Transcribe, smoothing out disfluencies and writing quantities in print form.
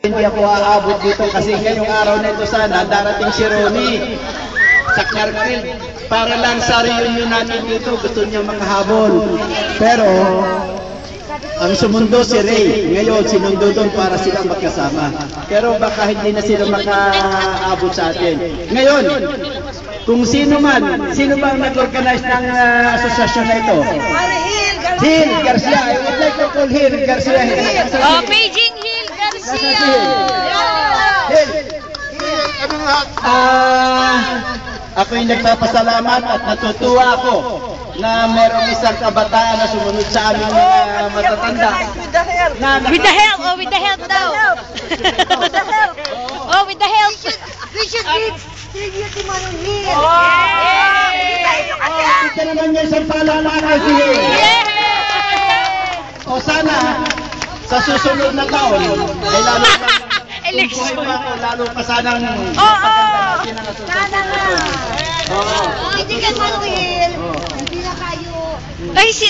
Hindi ako aabot dito kasi ngayong araw na ito sana darating si Ronnie sa Clarkfield para lang sa reunion natin dito. Gusto niya makahabol. Pero ang sumundo si Ray. Ngayon sinundo doon para sila magkasama. Pero baka hindi na sila makaabot sa atin. Ngayon, kung sino ba ang nag-organize ng asosasyon na ito? Hill Garcia. I would like to call Hill Garcia. Beijing Hill Garcia. Hill. Ako'y nagpapasalamat at natutuwa ako na merong isang kabataan na sumunod sa aming mga matatanda. With the help. Oh, with the help daw. With the help. Oh, with the help. We should read tribute to Manong Hill. Ito naman niya isang palalaman si Hill. O sana, sa susunod na taon, ay lalo Election. lalo pa sanang Sana nga. Hindi ka Manong Hill. Hindi na kayo. Ay, si